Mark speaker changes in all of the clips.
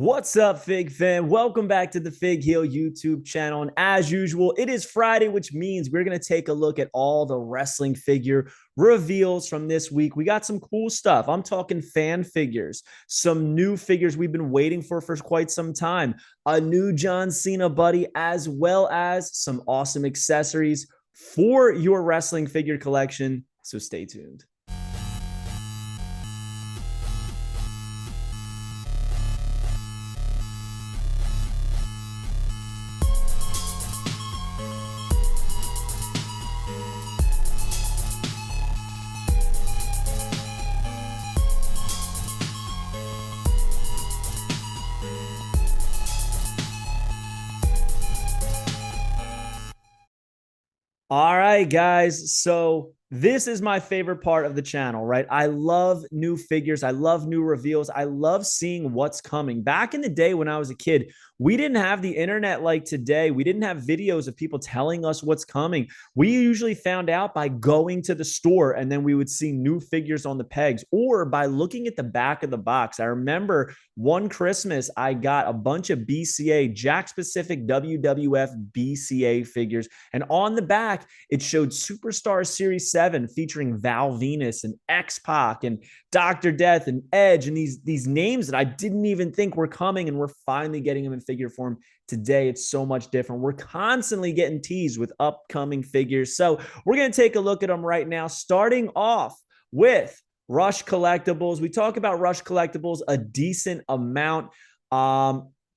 Speaker 1: What's up, Fig fam? Welcome back to the Fig Heel YouTube channel. And as usual, it is Friday, which means we're going to take a look at all the wrestling figure reveals from this week. We got some cool stuff. I'm talking fan figures, some new figures we've been waiting for quite some time, a new John Cena buddy, as well as some awesome accessories for your wrestling figure collection. So stay tuned. All right, guys. So this is my favorite part of the channel, right? I love new figures. I love new reveals. I love seeing what's coming. Back in the day when I was a kid, we didn't have the internet like today. We didn't have videos of people telling us what's coming. We usually found out by going to the store and then we would see new figures on the pegs or by looking at the back of the box. I remember one Christmas, I got a bunch of BCA, Jack specific WWF BCA figures. And on the back, it showed Superstar Series 7 featuring Val Venus and X-Pac and Dr. Death and Edge and these names that I didn't even think were coming, and we're finally getting them in figure form today. It's so much different. We're constantly getting teased with upcoming figures. So we're going to take a look at them right now, starting off with Rush Collectibles. We talk about Rush Collectibles a decent amount.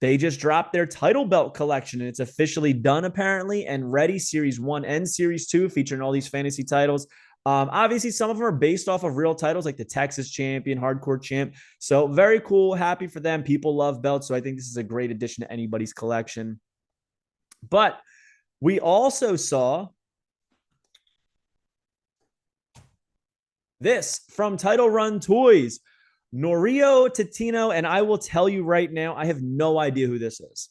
Speaker 1: They just dropped their title belt collection and it's officially done apparently and ready. Series 1 and Series 2 featuring all these fantasy titles. Obviously, some of them are based off of real titles like the Texas Champion, Hardcore Champ. So very cool. Happy for them. People love belts. So I think this is a great addition to anybody's collection. But we also saw this from Title Run Toys. Norio Titino, and I will tell you right now, I have no idea who this is.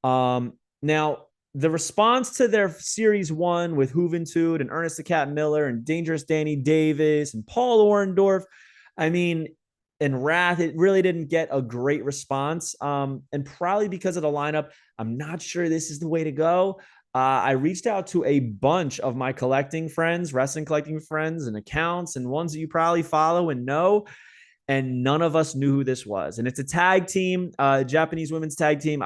Speaker 1: Now, the response to their Series 1 with Juventud and Ernest the Cat Miller and Dangerous Danny Davis and Paul Orndorff, I mean, and Wrath, it really didn't get a great response. And probably because of the lineup, I'm not sure this is the way to go. I reached out to a bunch of my collecting friends, wrestling collecting friends, and accounts, and ones that you probably follow and know. And none of us knew who this was. And it's a tag team, Japanese women's tag team.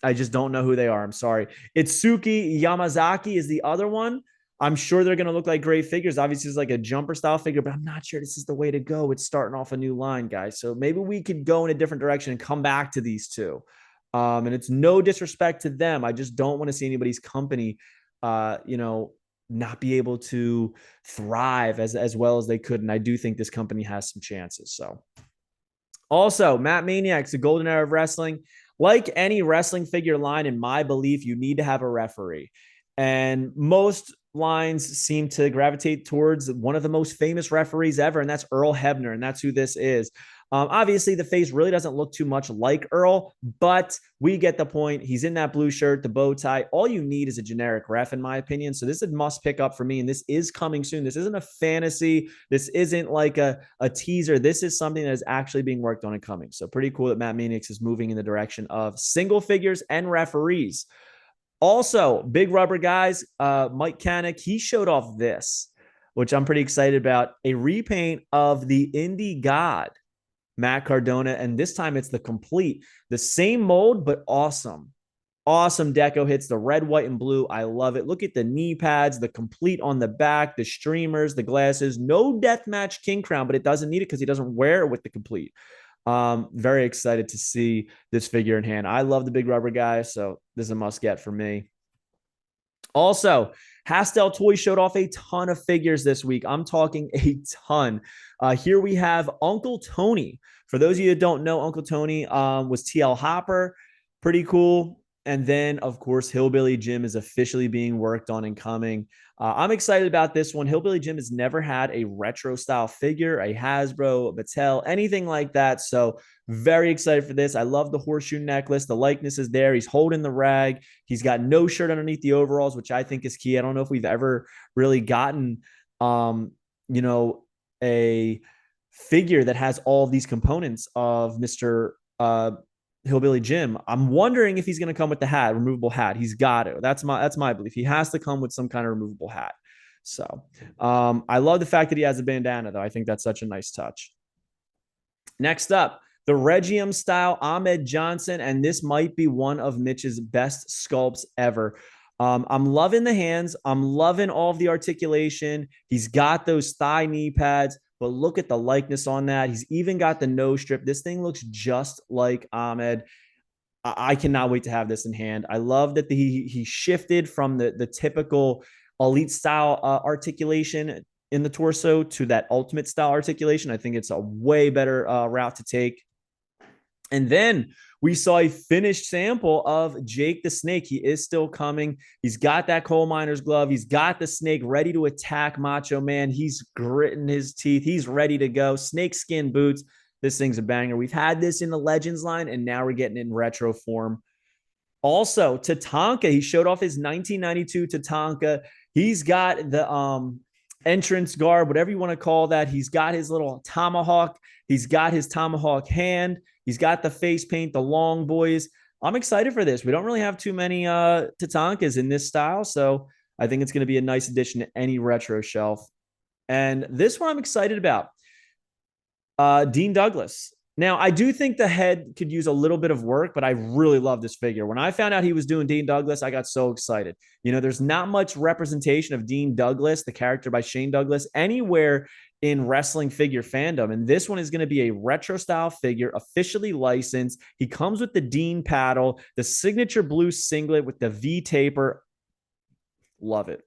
Speaker 1: I just don't know who they are. I'm sorry. Itsuki Yamazaki is the other one. I'm sure they're going to look like great figures. Obviously, it's like a jumper style figure, but I'm not sure this is the way to go. It's starting off a new line, guys. So maybe we could go in a different direction and come back to these two. And it's no disrespect to them. I just don't want to see anybody's company, not be able to thrive as well as they could. And I do think this company has some chances. So also, Matt Maniacs, the golden era of wrestling. Like any wrestling figure line, in my belief, you need to have a referee. And most lines seem to gravitate towards one of the most famous referees ever, and that's Earl Hebner, and that's who this is. Obviously, the face really doesn't look too much like Earl, but we get the point. He's in that blue shirt, the bow tie. All you need is a generic ref, in my opinion. So this is a must pick up for me, and this is coming soon. This isn't a fantasy. This isn't like a teaser. This is something that is actually being worked on and coming. So pretty cool that Matt Maniacs is moving in the direction of single figures and referees. Also, big rubber guys, Mike Canick, he showed off this, which I'm pretty excited about, a repaint of the Indie God, Matt Cardona, and this time it's the same mold, but awesome. Awesome deco hits, the red, white, and blue. I love it. Look at the knee pads, the complete on the back, the streamers, the glasses. No deathmatch king crown, but it doesn't need it because he doesn't wear it with the complete. Very excited to see this figure in hand. I love the big rubber guy, so this is a must get for me. Also, Hastel Toys showed off a ton of figures this week. I'm talking a ton. Here we have Uncle Tony. For those of you that don't know, Uncle Tony was TL Hopper. Pretty cool. And then, of course, Hillbilly Jim is officially being worked on and coming. I'm excited about this one. Hillbilly Jim has never had a retro style figure, a Hasbro, a Mattel, anything like that. So very excited for this. I love the horseshoe necklace. The likeness is there. He's holding the rag. He's got no shirt underneath the overalls, which I think is key. I don't know if we've ever really gotten, a figure that has all of these components of Mr. Hillbilly Jim. I'm wondering if he's going to come with the hat, removable hat. He's got to. That's my belief. He has to come with some kind of removable hat. So I love the fact that he has a bandana, though. I think that's such a nice touch. Next up, the Regium style Ahmed Johnson, and this might be one of Mitch's best sculpts ever. I'm loving the hands. I'm loving all of the articulation. He's got those thigh knee pads, but look at the likeness on that. He's even got the nose strip. This thing looks just like Ahmed. I cannot wait to have this in hand. I love that he shifted from the typical elite style articulation in the torso to that ultimate style articulation. I think it's a way better route to take. And then we saw a finished sample of Jake the Snake. He is still coming. He's got that coal miner's glove. He's got the snake ready to attack Macho Man. He's gritting his teeth. He's ready to go. Snake skin boots. This thing's a banger. We've had this in the Legends line, and now we're getting it in retro form. Also, Tatanka. He showed off his 1992 Tatanka. He's got the entrance guard, whatever you want to call that. He's got his little tomahawk. He's got his tomahawk hand. He's got the face paint, the long boys. I'm excited for this. We don't really have too many Tatankas in this style, so I think it's going to be a nice addition to any retro shelf. And this one I'm excited about. Dean Douglas. Now, I do think the head could use a little bit of work, but I really love this figure. When I found out he was doing Dean Douglas, I got so excited. You know, there's not much representation of Dean Douglas, the character by Shane Douglas, anywhere in wrestling figure fandom. And this one is going to be a retro style figure, officially licensed. He comes with the Dean paddle, the signature blue singlet with the V taper. Love it.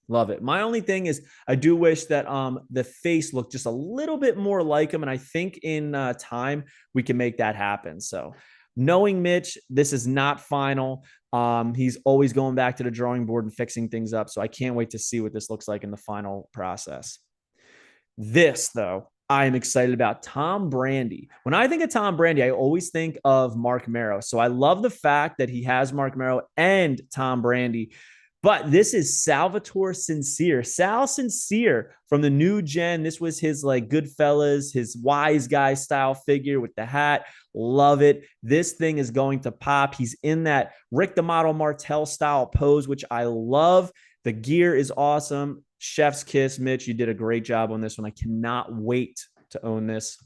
Speaker 1: Love it. My only thing is I do wish that the face looked just a little bit more like him. And I think in time we can make that happen. So knowing Mitch, this is not final. He's always going back to the drawing board and fixing things up. So I can't wait to see what this looks like in the final process. This, though, I am excited about. Tom Brady. When I think of Tom Brady, I always think of Mark Merrow. So I love the fact that he has Mark Merrow and Tom Brady. But this is Salvatore Sincere. Sal Sincere from the new gen. This was his like Goodfellas, his wise guy style figure with the hat. Love it. This thing is going to pop. He's in that Rick the Model Martel style pose, which I love. The gear is awesome. Chef's kiss, Mitch. You did a great job on this one. I cannot wait to own this.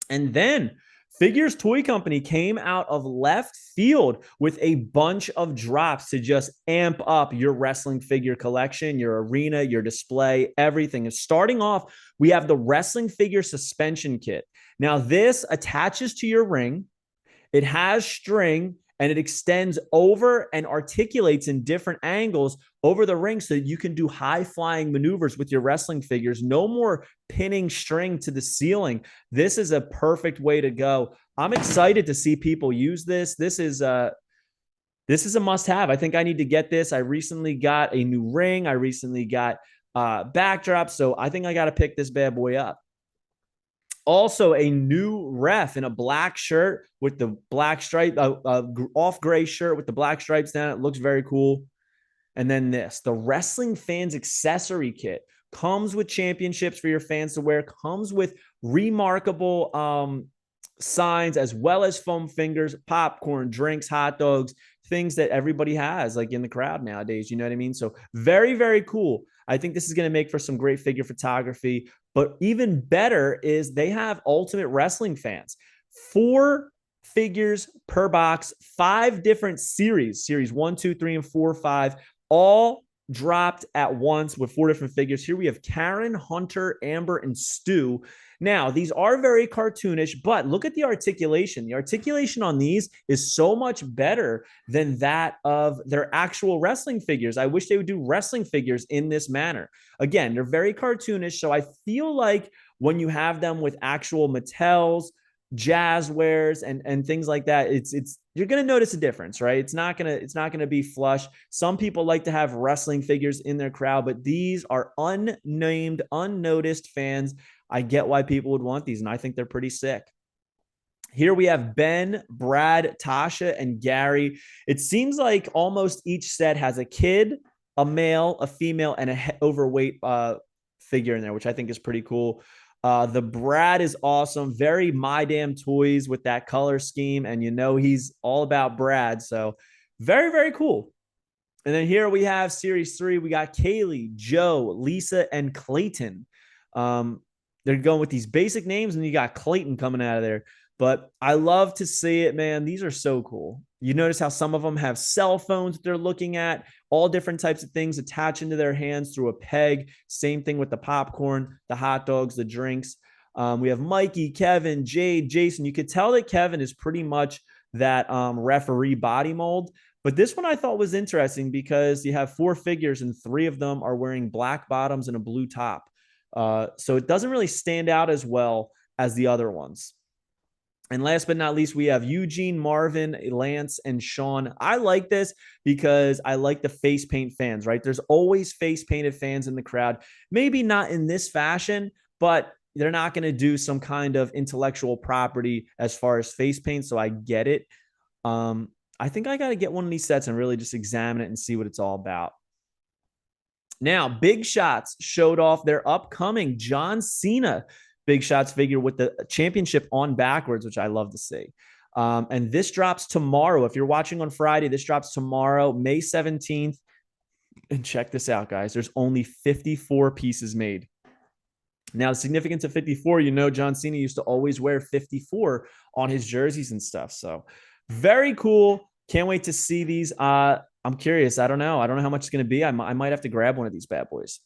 Speaker 1: And then Figures Toy Company came out of left field with a bunch of drops to just amp up your wrestling figure collection, your arena, your display, everything. And starting off, we have the wrestling figure suspension kit. Now, this attaches to your ring. It has string, and it extends over and articulates in different angles over the ring so that you can do high flying maneuvers with your wrestling figures. No more pinning string to the ceiling. This is a perfect way to go. I'm excited to see people use this. This is a must have. I think I need to get this. I recently got a new ring. I recently got backdrops. So I think I got to pick this bad boy up. Also, a new ref in a black shirt with the black stripe, off gray shirt with the black stripes down. It looks very cool. And then this, the Wrestling Fans Accessory Kit comes with championships for your fans to wear, comes with remarkable signs as well as foam fingers, popcorn, drinks, hot dogs, things that everybody has like in the crowd nowadays. You know what I mean? So very, very cool. I think this is going to make for some great figure photography. But even better is they have Ultimate Wrestling Fans. 4 figures per box, 5 different series 1, 2, 3, and 4, 5, all dropped at once with 4 different figures. Here we have Karen, Hunter, Amber, and Stu. Now, these are very cartoonish, but look at the articulation. The articulation on these is so much better than that of their actual wrestling figures. I wish they would do wrestling figures in this manner. Again, they're very cartoonish, so I feel like when you have them with actual Mattels, Jazzwares, and things like that, it's you're gonna notice a difference, right? It's not gonna be flush. Some people like to have wrestling figures in their crowd, but these are unnamed, unnoticed fans. I get why people would want these, and I think they're pretty sick. Here we have Ben, Brad, Tasha, and Gary. It seems like almost each set has a kid, a male, a female, and an overweight figure in there, which I think is pretty cool. The Brad is awesome. Very My Damn Toys with that color scheme. And he's all about Brad. So very, very cool. And then here we have Series 3. We got Kaylee, Joe, Lisa, and Clayton. They're going with these basic names, and you got Clayton coming out of there. But I love to see it, man. These are so cool. You notice how some of them have cell phones that they're looking at, all different types of things attached into their hands through a peg. Same thing with the popcorn, the hot dogs, the drinks. We have Mikey, Kevin, Jade, Jason. You could tell that Kevin is pretty much that referee body mold. But this one I thought was interesting because you have 4 figures and 3 of them are wearing black bottoms and a blue top. So it doesn't really stand out as well as the other ones. And last but not least, we have Eugene, Marvin, Lance, and Sean. I like this because I like the face paint fans, right? There's always face painted fans in the crowd. Maybe not in this fashion, but they're not going to do some kind of intellectual property as far as face paint. So I get it. I think I got to get one of these sets and really just examine it and see what it's all about. Now, Big Shots showed off their upcoming John Cena Big Shots figure with the championship on backwards, which I love to see. And this drops tomorrow. If you're watching on Friday, this drops tomorrow, May 17th. And check this out, guys. There's only 54 pieces made. Now, the significance of 54, John Cena used to always wear 54 on his jerseys and stuff. So very cool. Can't wait to see these. I'm curious. I don't know how much it's going to be. I might have to grab one of these bad boys.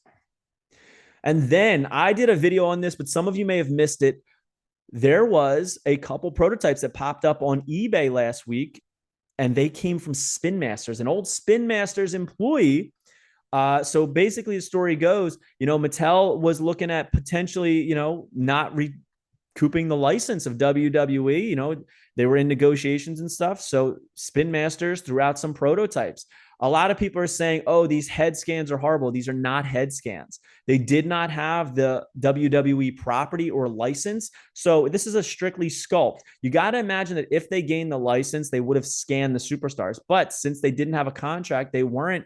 Speaker 1: And then I did a video on this, but some of you may have missed it. There was a couple prototypes that popped up on eBay last week, and they came from Spin Masters, an old Spin Masters employee. So basically the story goes, Mattel was looking at potentially, not recouping the license of WWE. They were in negotiations and stuff. So Spin Masters threw out some prototypes. A lot of people are saying, oh, these head scans are horrible. These are not head scans. They did not have the WWE property or license. So this is a strictly sculpt. You got to imagine that if they gained the license, they would have scanned the superstars. But since they didn't have a contract, they weren't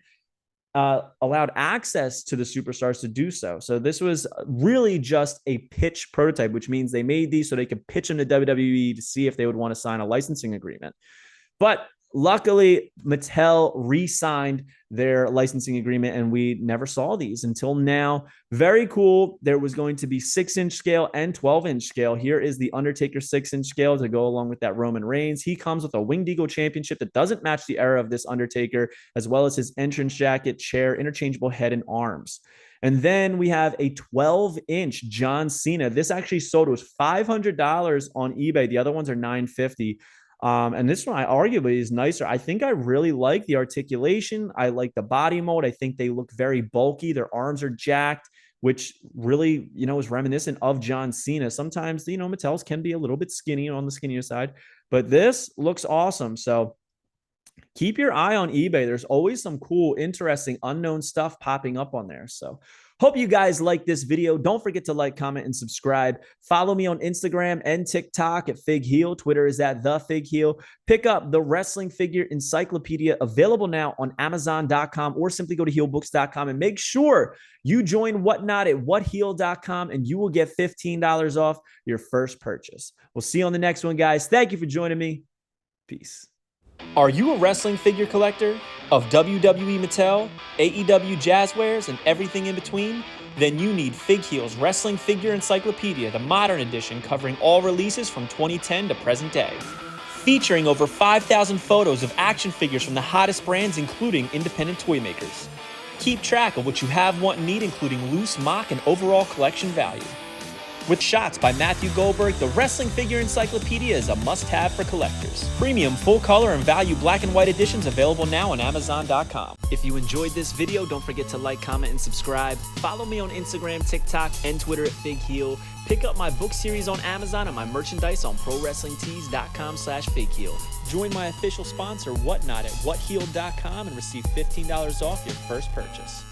Speaker 1: allowed access to the superstars to do so. So this was really just a pitch prototype, which means they made these so they could pitch them to WWE to see if they would want to sign a licensing agreement. But luckily, Mattel re-signed their licensing agreement, and we never saw these until now. Very cool. There was going to be 6-inch scale and 12-inch scale. Here is the Undertaker 6-inch scale to go along with that Roman Reigns. He comes with a Winged Eagle championship that doesn't match the era of this Undertaker, as well as his entrance jacket, chair, interchangeable head, and arms. And then we have a 12-inch John Cena. This actually sold. It was $500 on eBay. The other ones are $950. And this one, arguably is nicer. I think I really like the articulation. I like the body mold. I think they look very bulky. Their arms are jacked, which really, is reminiscent of John Cena. Sometimes, Mattel's can be a little bit skinny on the skinnier side, but this looks awesome. So keep your eye on eBay. There's always some cool, interesting, unknown stuff popping up on there. So hope you guys like this video. Don't forget to like, comment, and subscribe. Follow me on Instagram and TikTok at Fig Heel. Twitter is at The Fig Heel. Pick up the Wrestling Figure Encyclopedia, available now on Amazon.com, or simply go to heelbooks.com and make sure you join Whatnot at whatheel.com, and you will get $15 off your first purchase. We'll see you on the next one, guys. Thank you for joining me. Peace. Are you a wrestling figure collector of WWE Mattel, AEW Jazzwares, and everything in between? Then you need Fig Heel's Wrestling Figure Encyclopedia, the modern edition covering all releases from 2010 to present day. Featuring over 5,000 photos of action figures from the hottest brands, including independent toy makers. Keep track of what you have, want, and need, including loose, mock, and overall collection value. With shots by Matthew Goldberg, the Wrestling Figure Encyclopedia is a must-have for collectors. Premium full-color and value black and white editions available now on Amazon.com. If you enjoyed this video, don't forget to like, comment, and subscribe. Follow me on Instagram, TikTok, and Twitter at Fig Heel. Pick up my book series on Amazon and my merchandise on ProWrestlingTees.com/FigHeel. Join my official sponsor, Whatnot, at WhatHeel.com and receive $15 off your first purchase.